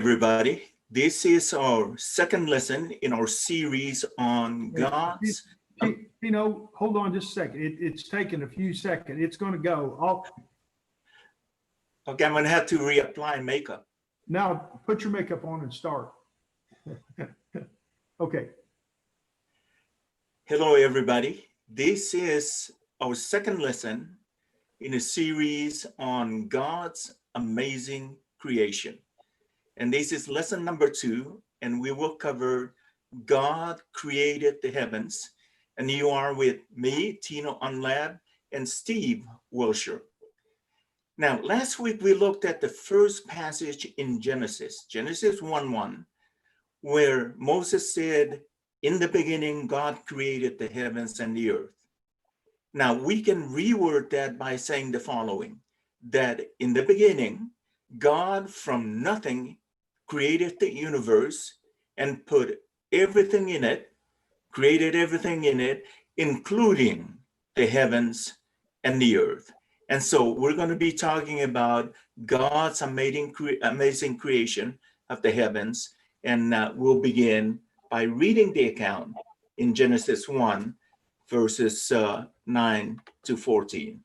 everybody. This is our second lesson in our series on God's. Tino, hold on just a second. It's taken a few seconds. It's going to go. Okay, I'm going to have to reapply makeup. Now, put your makeup on and start. Okay. Hello, everybody. This is our second lesson in a series on God's amazing creation. And this is lesson number 2, and we will cover God created the heavens. And you are with me, Tino, Unlap, and Steve, Wilsher. Now, last week we looked at the first passage in Genesis 1:1, where Moses said, "In the beginning, God created the heavens and the earth." Now, we can reword that by saying the following, that in the beginning, God from nothing created the universe and put everything in it, created everything in it, including the heavens and the earth. And so we're going to be talking about God's amazing creation of the heavens. And we'll begin by reading the account in Genesis 1, verses 9 to 14.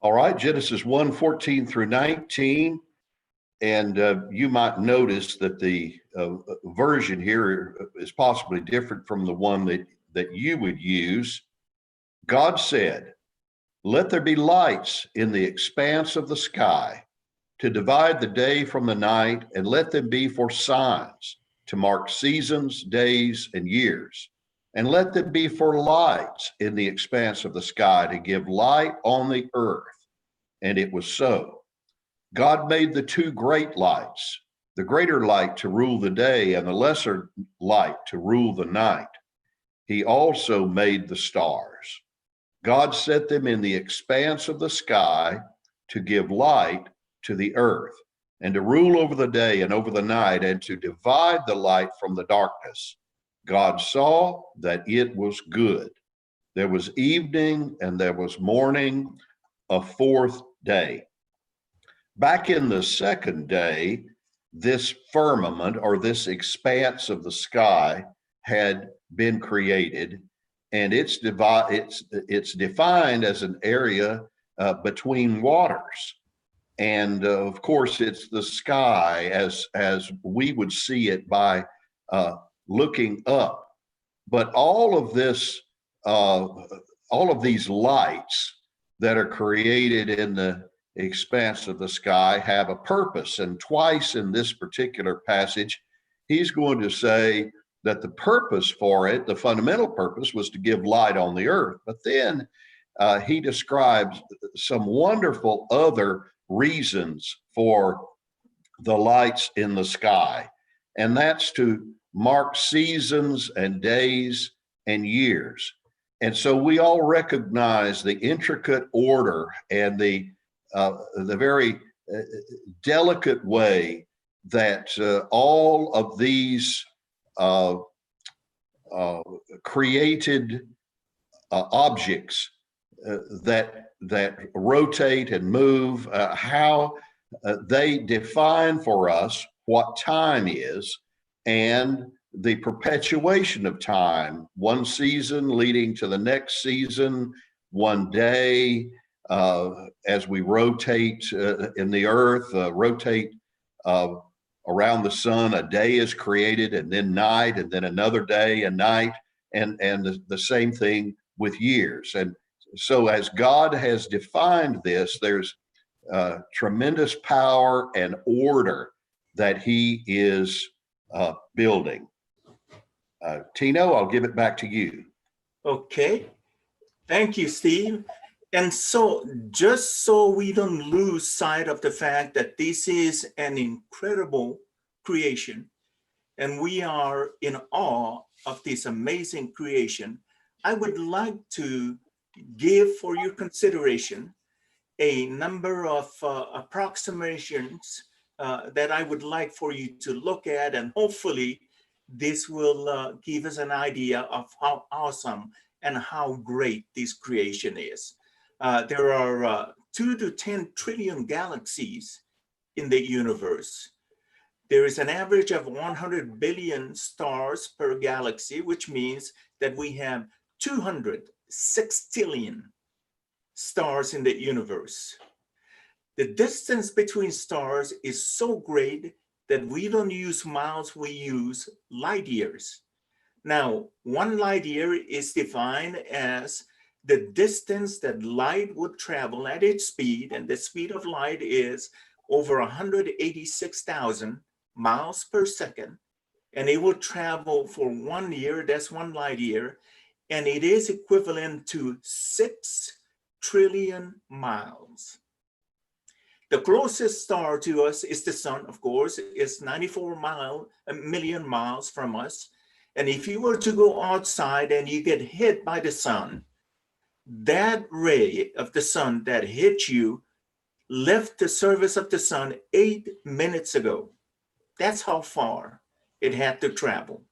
All right, Genesis 1:14 through 19. And you might notice that the version here is possibly different from the one that you would use. God said, "Let there be lights in the expanse of the sky to divide the day from the night, and let them be for signs to mark seasons, days, and years. And let them be for lights in the expanse of the sky to give light on the earth." And it was so. God made the two great lights, the greater light to rule the day and the lesser light to rule the night. He also made the stars. God set them in the expanse of the sky to give light to the earth, and to rule over the day and over the night, and to divide the light from the darkness. God saw that it was good. There was evening and there was morning, a fourth day. Back in the second day, this firmament, or this expanse of the sky, had been created, and it's defined as an area between waters. And of course, it's the sky as we would see it by looking up. But all of these lights that are created in the expanse of the sky have a purpose. And twice in this particular passage, he's going to say that the purpose for it, the fundamental purpose, was to give light on the earth. But then he describes some wonderful other reasons for the lights in the sky. And that's to mark seasons and days and years. And so we all recognize the intricate order and the very delicate way that all of these created objects that rotate and move, how they define for us what time is, and the perpetuation of time, one season leading to the next season, one day, as we rotate in the earth, rotate around the sun, a day is created, and then night, and then another day and night, and the same thing with years. And so as God has defined this, there's tremendous power and order that he is building. Tino, I'll give it back to you. Okay. Thank you, Steve. And so just so we don't lose sight of the fact that this is an incredible creation, and we are in awe of this amazing creation, I would like to give for your consideration a number of approximations that I would like for you to look at, and hopefully this will give us an idea of how awesome and how great this creation is. There are 2 to 10 trillion galaxies in the universe. There is an average of 100 billion stars per galaxy, which means that we have 200 sextillion stars in the universe. The distance between stars is so great that we don't use miles, we use light years. Now, 1 light year is defined as the distance that light would travel at its speed, and the speed of light is over 186,000 miles per second, and it will travel for 1 year, that's 1 light year, and it is equivalent to 6 trillion miles. The closest star to us is the sun, of course. It's 94 million miles from us. And if you were to go outside and you get hit by the sun, that ray of the sun that hit you left the surface of the sun 8 minutes ago. That's how far it had to travel.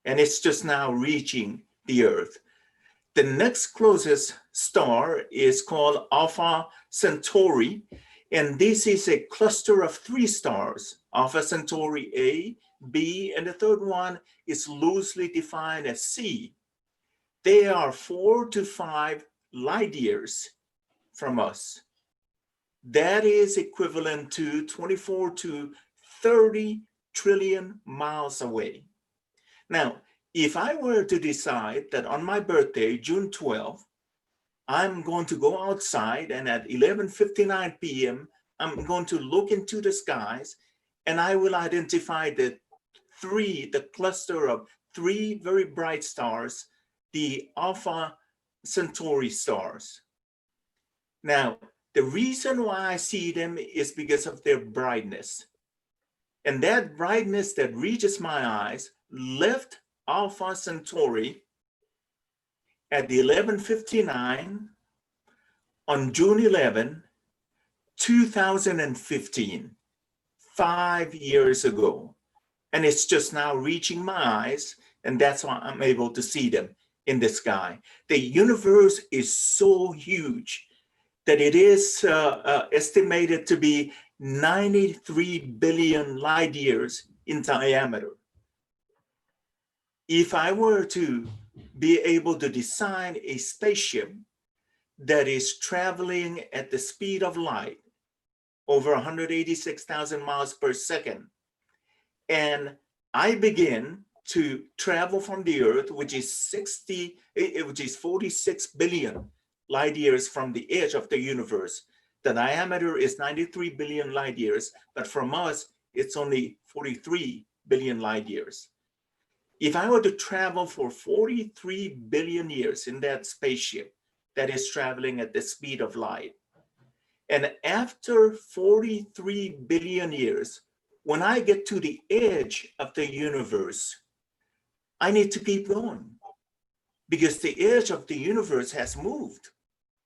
And it's just now reaching the Earth. The next closest star is called Alpha Centauri. And this is a cluster of 3 stars, Alpha Centauri A, B, and the third one is loosely defined as C. They are 4 to 5 light years from us. That is equivalent to 24 to 30 trillion miles away. Now, if I were to decide that on my birthday, June 12th, I'm going to go outside and at 11:59 p.m., I'm going to look into the skies and I will identify the cluster of 3 very bright stars, the Alpha Centauri stars. Now, the reason why I see them is because of their brightness. And that brightness that reaches my eyes left Alpha Centauri at 11:59 on June 11, 2015, 5 years ago. And it's just now reaching my eyes, and that's why I'm able to see them in the sky. The universe is so huge that it is estimated to be 93 billion light years in diameter. If I were to be able to design a spaceship that is traveling at the speed of light, over 186,000 miles per second, and I begin to travel from the Earth, which is 46 billion light years from the edge of the universe. The diameter is 93 billion light years, but from us, it's only 43 billion light years. If I were to travel for 43 billion years in that spaceship that is traveling at the speed of light, and after 43 billion years, when I get to the edge of the universe, I need to keep going because the edge of the universe has moved.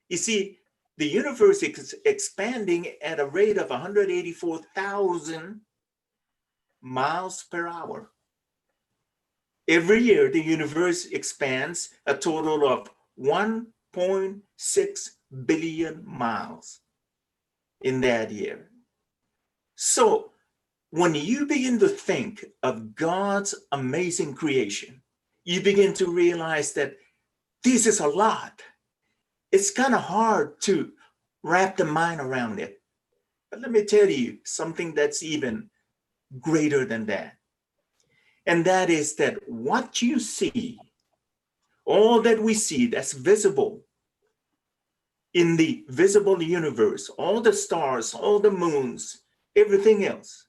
You see, the universe is expanding at a rate of 184,000 miles per hour. Every year, the universe expands a total of 1.6 billion miles in that year. So when you begin to think of God's amazing creation, you begin to realize that this is a lot. It's kind of hard to wrap the mind around it. But let me tell you something that's even greater than that. And that is that what you see, all that we see that's visible in the visible universe, all the stars, all the moons, everything else,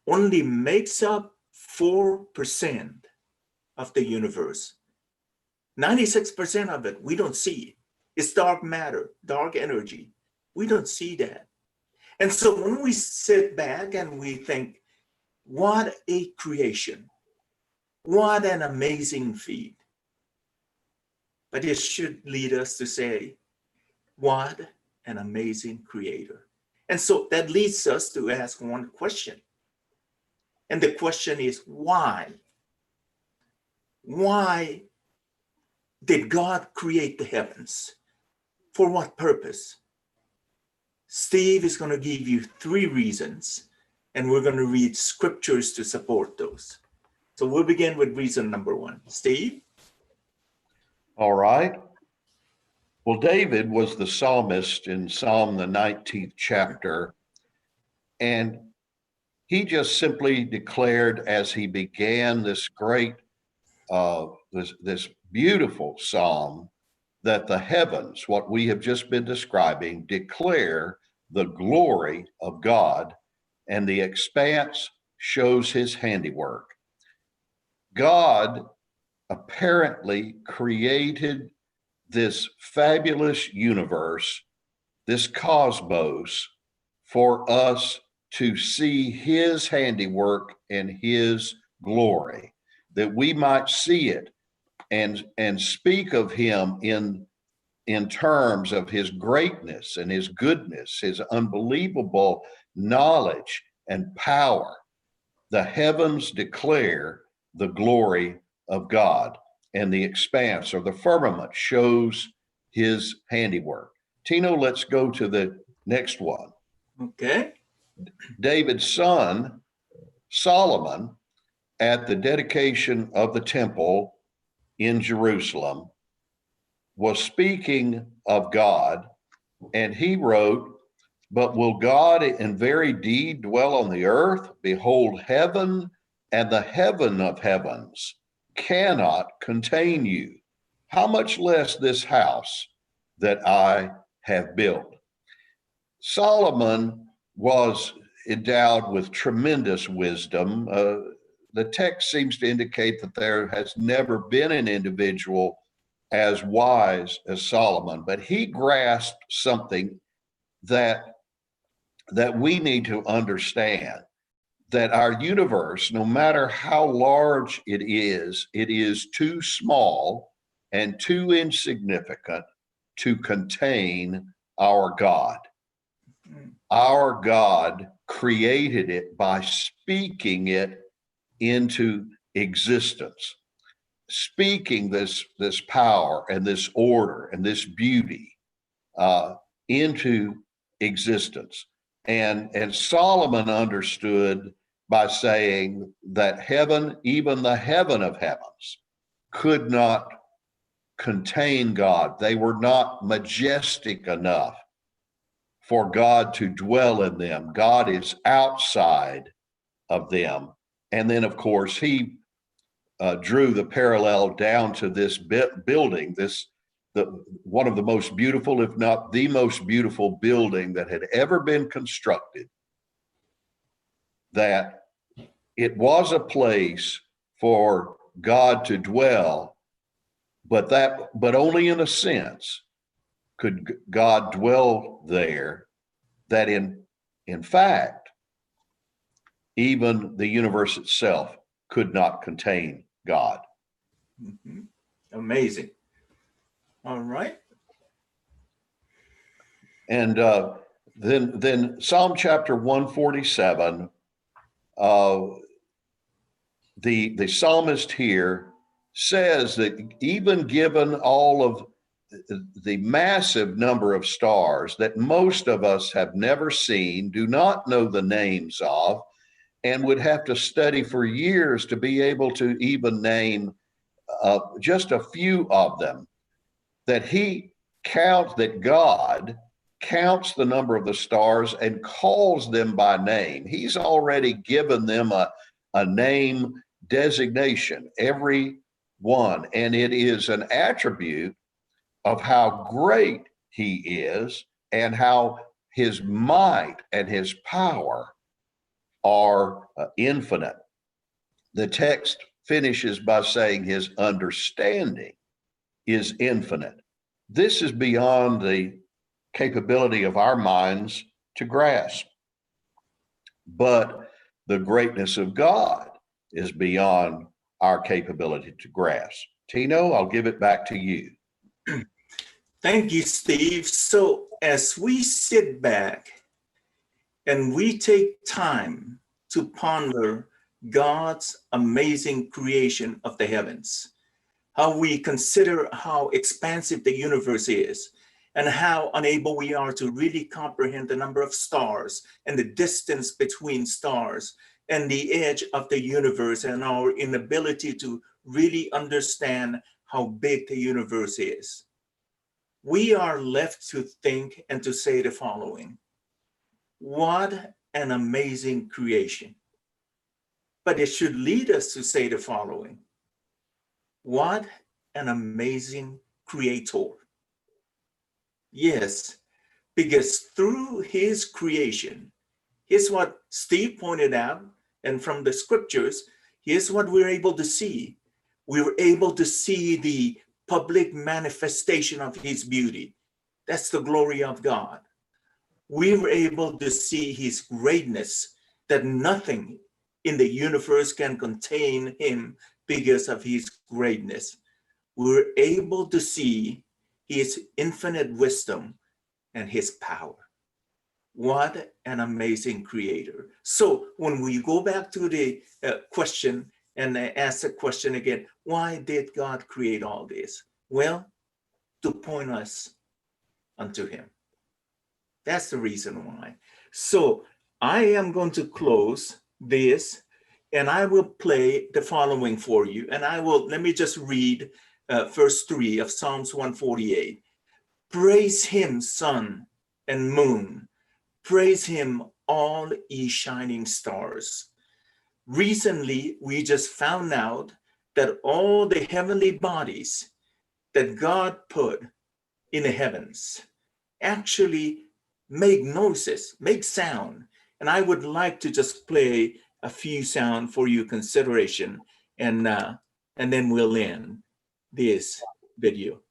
only makes up 4% of the universe. 96% of it, we don't see. It's dark matter, dark energy. We don't see that. And so when we sit back and we think, what a creation, what an amazing feat. But it should lead us to say, what an amazing creator. And so that leads us to ask one question. And the question is, why? Why did God create the heavens? For what purpose? Steve is going to give you 3 reasons, and we're going to read scriptures to support those. So we'll begin with reason number 1. Steve? All right. Well, David was the psalmist in Psalm the 19th chapter, and he just simply declared as he began this great, this beautiful psalm, that the heavens, what we have just been describing, declare the glory of God, and the expanse shows his handiwork. God apparently created this fabulous universe, this cosmos, for us to see his handiwork and his glory, that we might see it and speak of him in terms of his greatness and his goodness, his unbelievable knowledge and power. The heavens declare the glory of God, and the expanse or the firmament shows his handiwork. Tino, let's go to the next one. Okay. David's son, Solomon, at the dedication of the temple in Jerusalem, was speaking of God, and he wrote, "But will God in very deed dwell on the earth? Behold, heaven and the heaven of heavens cannot contain you. How much less this house that I have built?" Solomon was endowed with tremendous wisdom. The text seems to indicate that there has never been an individual as wise as Solomon, but he grasped something that we need to understand, that our universe, no matter how large it is too small and too insignificant to contain our God. Our God created it by speaking it into existence, speaking this power and this order and this beauty into existence. And Solomon understood by saying that heaven, even the heaven of heavens, could not contain God. They were not majestic enough for God to dwell in them. God is outside of them. And then, of course, he drew the parallel down to this building, one of the most beautiful, if not the most beautiful building that had ever been constructed, that it was a place for God to dwell, but only in a sense could God dwell there, that in fact, even the universe itself could not contain God. Mm-hmm. Amazing. All right. And then Psalm chapter 147, the psalmist here says that even given all of the massive number of stars that most of us have never seen, do not know the names of, and would have to study for years to be able to even name just a few of them, that God counts the number of the stars and calls them by name. He's already given them a name designation, every one, and it is an attribute of how great he is and how his might and his power are infinite. The text finishes by saying his understanding is infinite. This is beyond the capability of our minds to grasp. But the greatness of God is beyond our capability to grasp. Tino, I'll give it back to you. Thank you, Steve. So as we sit back and we take time to ponder God's amazing creation of the heavens, how we consider how expansive the universe is, and how unable we are to really comprehend the number of stars and the distance between stars and the edge of the universe, and our inability to really understand how big the universe is. We are left to think and to say the following: what an amazing creation. But it should lead us to say the following: what an amazing creator. Yes, because through his creation, here's what Steve pointed out, and from the scriptures, here's what we're able to see. We're able to see the public manifestation of his beauty. That's the glory of God. We were able to see his greatness, that nothing in the universe can contain him because of his greatness. We're able to see his infinite wisdom and his power. What an amazing creator. So when we go back to the question and ask the question again, why did God create all this? Well, to point us unto him. That's the reason why. So I am going to close this, and I will play the following for you. And let me just read verse 3 of Psalms 148. Praise him, sun and moon. Praise him, all ye shining stars. Recently, we just found out that all the heavenly bodies that God put in the heavens actually make noises, make sound. And I would like to just play a few sound for your consideration, and then we'll end this video.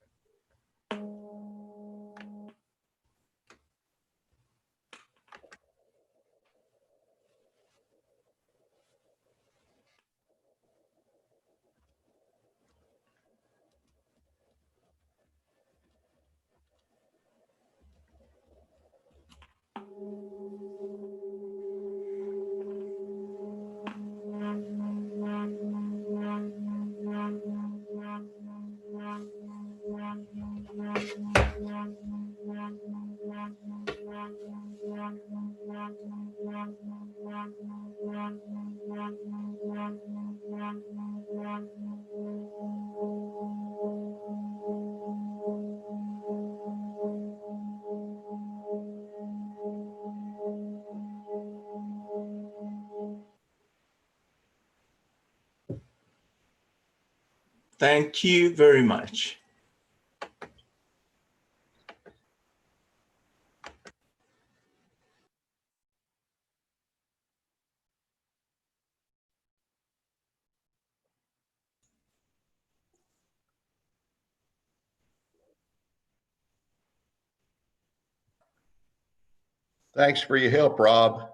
Thank you very much. Thanks for your help, Rob.